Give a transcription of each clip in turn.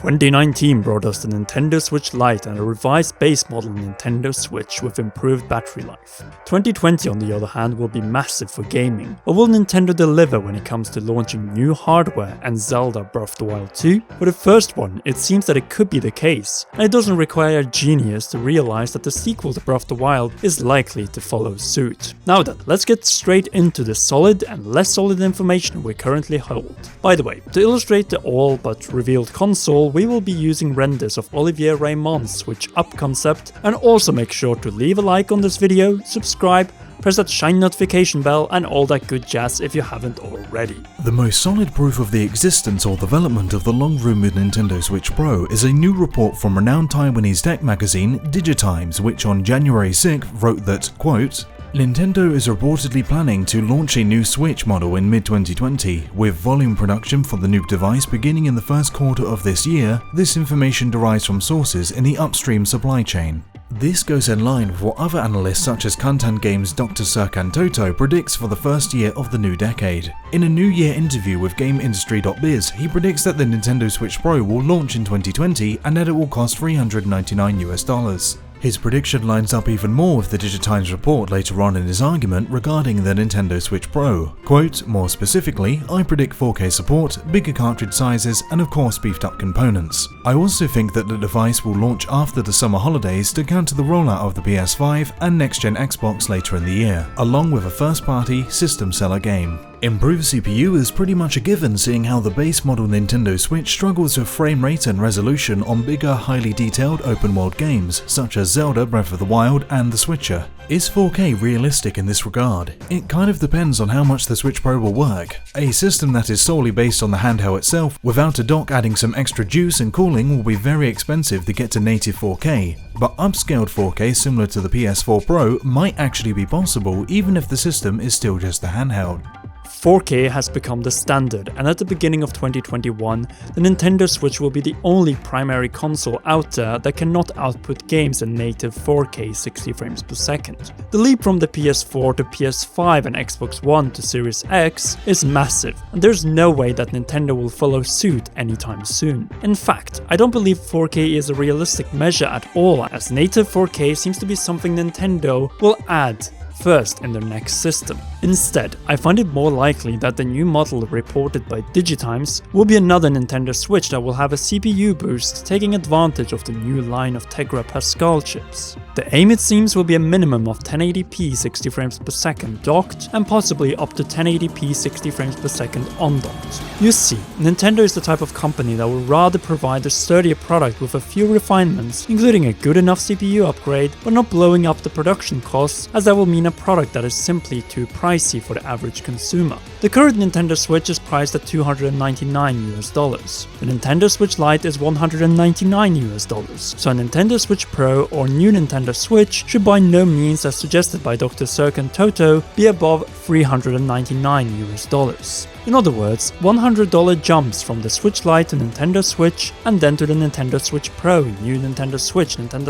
2019 brought us the Nintendo Switch Lite and a revised base model Nintendo Switch with improved battery life. 2020 on the other hand will be massive for gaming, but will Nintendo deliver when it comes to launching new hardware and Zelda Breath of the Wild 2? For the first one, it seems that it could be the case, and it doesn't require a genius to realize that the sequel to Breath of the Wild is likely to follow suit. Now then, let's get straight into the solid and less solid information we currently hold. By the way, to illustrate the all but revealed console, we will be using renders of Olivier Raymond's Switch Up concept, and also make sure to leave a like on this video, subscribe, press that shiny notification bell and all that good jazz if you haven't already. The most solid proof of the existence or development of the long-rumored Nintendo Switch Pro is a new report from renowned Taiwanese tech magazine Digitimes, which on January 6th wrote that, quote, Nintendo is reportedly planning to launch a new Switch model in mid-2020, with volume production for the new device beginning in the first quarter of this year. This information derives from sources in the upstream supply chain. This goes in line with what other analysts such as Kantan Games' Dr. Serkan Toto predicts for the first year of the new decade. In a New Year interview with GameIndustry.biz, he predicts that the Nintendo Switch Pro will launch in 2020 and that it will cost $399. His prediction lines up even more with the Digitimes report later on in his argument regarding the Nintendo Switch Pro. Quote, more specifically, I predict 4K support, bigger cartridge sizes, and of course beefed up components. I also think that the device will launch after the summer holidays to counter the rollout of the PS5 and next-gen Xbox later in the year, along with a first-party system seller game. Improved CPU is pretty much a given, seeing how the base model Nintendo Switch struggles with frame rate and resolution on bigger, highly detailed open-world games such as Zelda Breath of the Wild and The Switcher. Is 4K realistic in this regard? It kind of depends on how much the Switch Pro will work. A system that is solely based on the handheld itself, without a dock adding some extra juice and cooling, will be very expensive to get to native 4K, but upscaled 4K similar to the PS4 Pro might actually be possible even if the system is still just a handheld. 4K has become the standard, and at the beginning of 2021, the Nintendo Switch will be the only primary console out there that cannot output games in native 4K 60 frames per second. The leap from the PS4 to PS5 and Xbox One to Series X is massive, and there's no way that Nintendo will follow suit anytime soon. In fact, I don't believe 4K is a realistic measure at all, as native 4K seems to be something Nintendo will add first in their next system. Instead, I find it more likely that the new model reported by Digitimes will be another Nintendo Switch that will have a CPU boost taking advantage of the new line of Tegra Pascal chips. The aim, it seems, will be a minimum of 1080p 60 frames per second docked and possibly up to 1080p 60 frames per second undocked. You see, Nintendo is the type of company that would rather provide a sturdier product with a few refinements, including a good enough CPU upgrade, but not blowing up the production costs, as that will mean a product that is simply too pricey for the average consumer. The current Nintendo Switch is priced at $299. The Nintendo Switch Lite is $199, so a Nintendo Switch Pro or new Nintendo Switch should by no means, as suggested by Dr. Serkan Toto, be above $399. In other words, $100 jumps from the Switch Lite to Nintendo Switch and then to the Nintendo Switch Pro, new Nintendo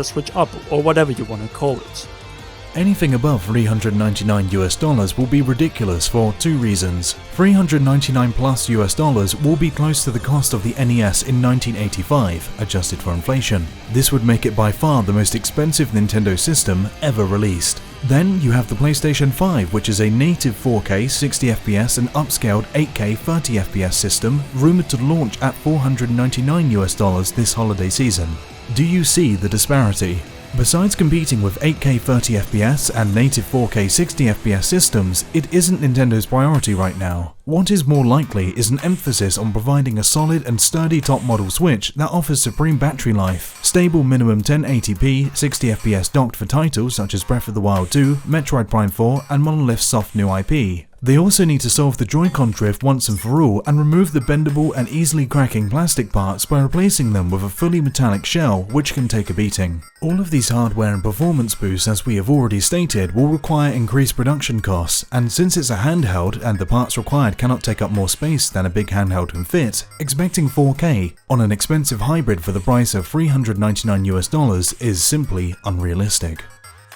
Switch Up, or whatever you want to call it. Anything above $399 will be ridiculous for two reasons. $399+ will be close to the cost of the NES in 1985, adjusted for inflation. This would make it by far the most expensive Nintendo system ever released. Then you have the PlayStation 5, which is a native 4K 60fps and upscaled 8K 30fps system, rumored to launch at $499 this holiday season. Do you see the disparity? Besides competing with 8K 30fps and native 4K 60fps systems, it isn't Nintendo's priority right now. What is more likely is an emphasis on providing a solid and sturdy top-model Switch that offers supreme battery life, stable minimum 1080p 60fps docked for titles such as Breath of the Wild 2, Metroid Prime 4, and Monolith's soft new IP. They also need to solve the Joy-Con drift once and for all and remove the bendable and easily cracking plastic parts by replacing them with a fully metallic shell, which can take a beating. All of these hardware and performance boosts, as we have already stated, will require increased production costs, and since it's a handheld and the parts required cannot take up more space than a big handheld can fit, expecting 4K on an expensive hybrid for the price of $399 is simply unrealistic.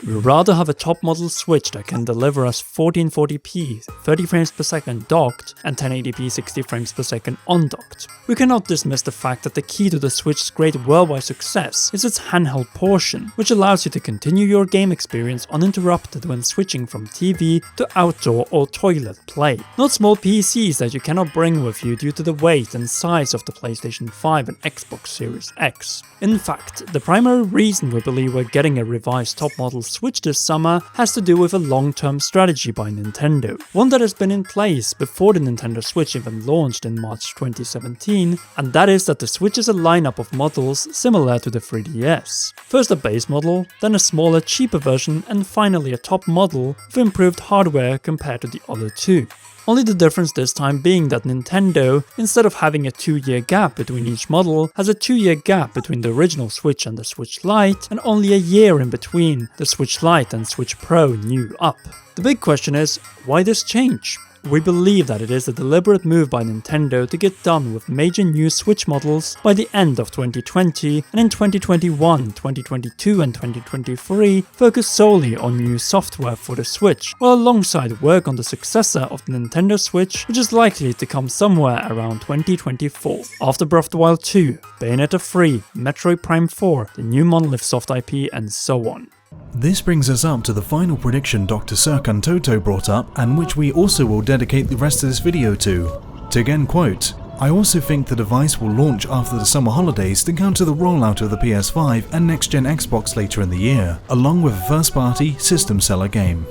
We'd rather have a top model Switch that can deliver us 1440p, 30 frames per second docked, and 1080p 60 frames per second undocked. We cannot dismiss the fact that the key to the Switch's great worldwide success is its handheld portion, which allows you to continue your game experience uninterrupted when switching from TV to outdoor or toilet play. Not small PCs that you cannot bring with you due to the weight and size of the PlayStation 5 and Xbox Series X. In fact, the primary reason we believe we're getting a revised top model Switch this summer has to do with a long-term strategy by Nintendo, one that has been in place before the Nintendo Switch even launched in March 2017, and that is that the Switch is a lineup of models similar to the 3DS. First a base model, then a smaller, cheaper version, and finally a top model with improved hardware compared to the other two. Only the difference this time being that Nintendo, instead of having a 2-year gap between each model, has a 2-year gap between the original Switch and the Switch Lite, and only a year in between the Switch Lite and Switch Pro new up. The big question is, why this change? We believe that it is a deliberate move by Nintendo to get done with major new Switch models by the end of 2020, and in 2021, 2022 and 2023 focus solely on new software for the Switch, while alongside work on the successor of the Nintendo Switch, which is likely to come somewhere around 2024. After Breath of the Wild 2, Bayonetta 3, Metroid Prime 4, the new Monolith Soft IP, and so on. This brings us up to the final prediction Dr. Serkan Toto brought up, and which we also will dedicate the rest of this video to. To again quote, "I also think the device will launch after the summer holidays to counter the rollout of the PS5 and next-gen Xbox later in the year, along with a first-party system seller game."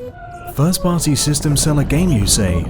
First-party system seller game, you say?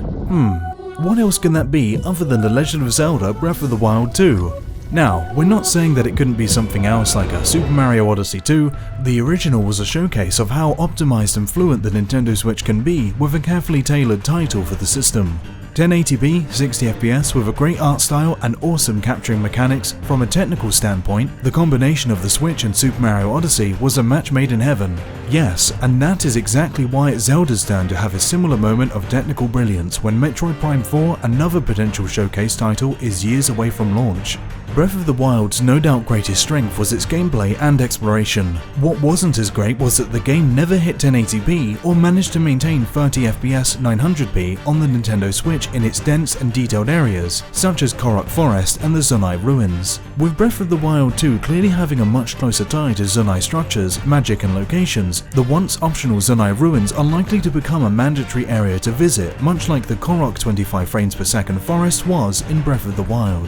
What else can that be other than The Legend of Zelda Breath of the Wild 2? Now, we're not saying that it couldn't be something else like a Super Mario Odyssey 2, the original was a showcase of how optimized and fluent the Nintendo Switch can be with a carefully tailored title for the system. 1080p, 60fps with a great art style and awesome capturing mechanics. From a technical standpoint, the combination of the Switch and Super Mario Odyssey was a match made in heaven. Yes, and that is exactly why it's Zelda's turn to have a similar moment of technical brilliance when Metroid Prime 4, another potential showcase title, is years away from launch. Breath of the Wild's no doubt greatest strength was its gameplay and exploration. What wasn't as great was that the game never hit 1080p or managed to maintain 30fps 900p on the Nintendo Switch in its dense and detailed areas, such as Korok Forest and the Zonai Ruins. With Breath of the Wild 2 clearly having a much closer tie to Zonai structures, magic and locations, the once optional Zonai Ruins are likely to become a mandatory area to visit, much like the Korok 25 frames per second forest was in Breath of the Wild.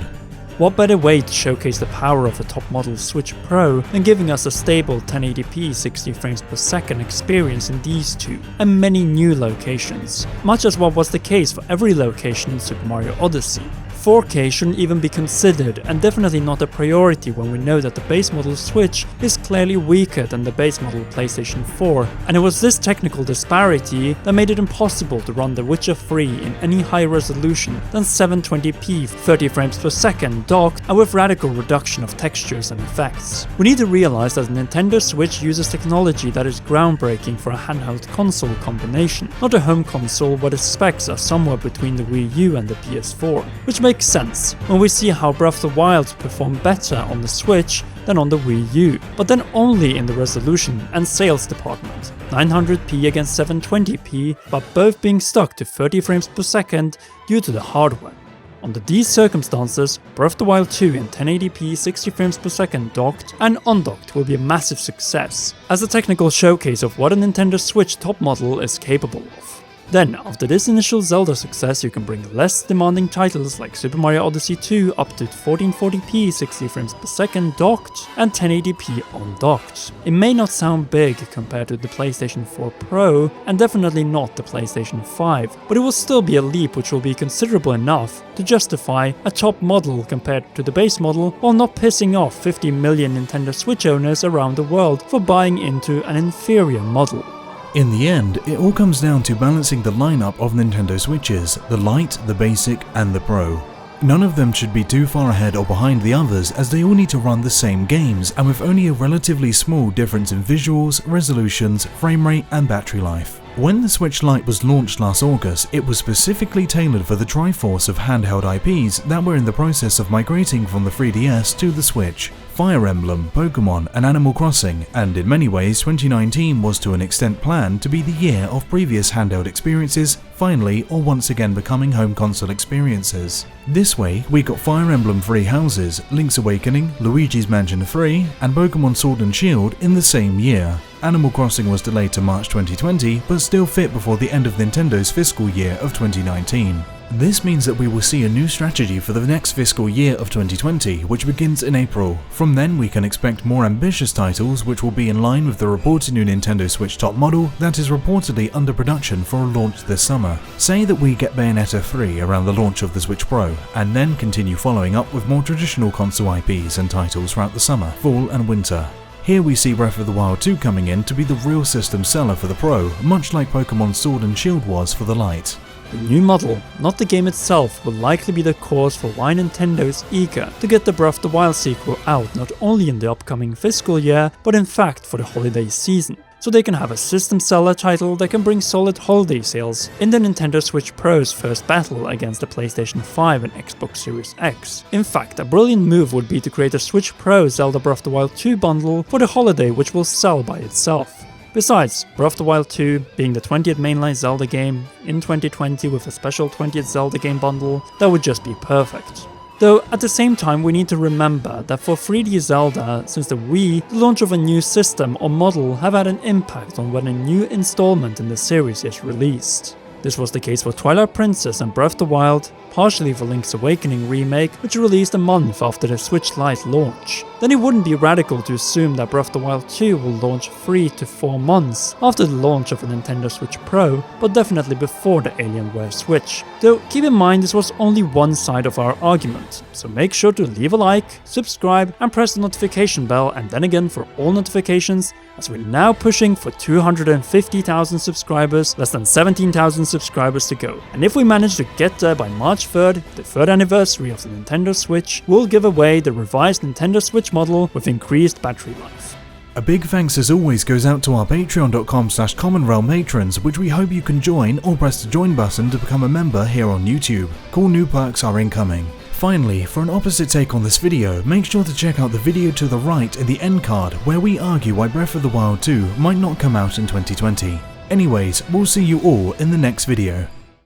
What better way to showcase the power of the top model Switch Pro than giving us a stable 1080p 60 frames per second experience in these two, and many new locations, much as what was the case for every location in Super Mario Odyssey. 4K shouldn't even be considered, and definitely not a priority when we know that the base model Switch is clearly weaker than the base model PlayStation 4, and it was this technical disparity that made it impossible to run The Witcher 3 in any higher resolution than 720p 30 frames per second docked and with radical reduction of textures and effects. We need to realize that the Nintendo Switch uses technology that is groundbreaking for a handheld console combination, not a home console where the specs are somewhere between the Wii U and the PS4, which makes sense when we see how Breath of the Wild performed better on the Switch than on the Wii U, but then only in the resolution and sales department. 900p against 720p, but both being stuck to 30 frames per second due to the hardware. Under these circumstances, Breath of the Wild 2 in 1080p 60 frames per second docked and undocked will be a massive success, as a technical showcase of what a Nintendo Switch top model is capable of. Then, after this initial Zelda success, you can bring less demanding titles like Super Mario Odyssey 2 up to 1440p 60 frames per second docked and 1080p undocked. It may not sound big compared to the PlayStation 4 Pro, and definitely not the PlayStation 5, but it will still be a leap which will be considerable enough to justify a top model compared to the base model, while not pissing off 50 million Nintendo Switch owners around the world for buying into an inferior model. In the end, it all comes down to balancing the lineup of Nintendo Switches, the Lite, the Basic, and the Pro. None of them should be too far ahead or behind the others, as they all need to run the same games, and with only a relatively small difference in visuals, resolutions, frame rate, and battery life. When the Switch Lite was launched last August, it was specifically tailored for the Triforce of handheld IPs that were in the process of migrating from the 3DS to the Switch. Fire Emblem, Pokemon, and Animal Crossing, and in many ways 2019 was to an extent planned to be the year of previous handheld experiences finally or once again becoming home console experiences. This way, we got Fire Emblem Three Houses, Link's Awakening, Luigi's Mansion 3, and Pokemon Sword and Shield in the same year. Animal Crossing was delayed to March 2020, but still fit before the end of Nintendo's fiscal year of 2019. This means that we will see a new strategy for the next fiscal year of 2020, which begins in April. From then we can expect more ambitious titles which will be in line with the reported new Nintendo Switch top model that is reportedly under production for a launch this summer. Say that we get Bayonetta 3 around the launch of the Switch Pro, and then continue following up with more traditional console IPs and titles throughout the summer, fall and winter. Here we see Breath of the Wild 2 coming in to be the real system seller for the Pro, much like Pokemon Sword and Shield was for the Lite. The new model, not the game itself, will likely be the cause for why Nintendo is eager to get the Breath of the Wild sequel out not only in the upcoming fiscal year, but in fact for the holiday season, so they can have a system seller title that can bring solid holiday sales in the Nintendo Switch Pro's first battle against the PlayStation 5 and Xbox Series X. In fact, a brilliant move would be to create a Switch Pro Zelda Breath of the Wild 2 bundle for the holiday which will sell by itself. Besides, Breath of the Wild 2 being the 20th mainline Zelda game in 2020 with a special 20th Zelda game bundle, that would just be perfect. Though at the same time we need to remember that for 3D Zelda, since the Wii, the launch of a new system or model have had an impact on when a new installment in the series is released. This was the case for Twilight Princess and Breath of the Wild, partially for Link's Awakening remake, which released a month after the Switch Lite launch. Then it wouldn't be radical to assume that Breath of the Wild 2 will launch 3 to 4 months after the launch of a Nintendo Switch Pro, but definitely before the Alienware Switch. Though keep in mind this was only one side of our argument, so make sure to leave a like, subscribe and press the notification bell, and then again for all notifications, as we're now pushing for 250,000 subscribers, less than 17,000 subscribers to go. And if we manage to get there by March 3rd, the 3rd anniversary of the Nintendo Switch, we'll give away the revised Nintendo Switch model with increased battery life. A big thanks as always goes out to our patreon.com/commonrealm patrons, which we hope you can join or press the join button to become a member here on YouTube. Cool new perks are incoming. Finally, for an opposite take on this video, make sure to check out the video to the right in the end card where we argue why Breath of the Wild 2 might not come out in 2020. Anyways, we'll see you all in the next video.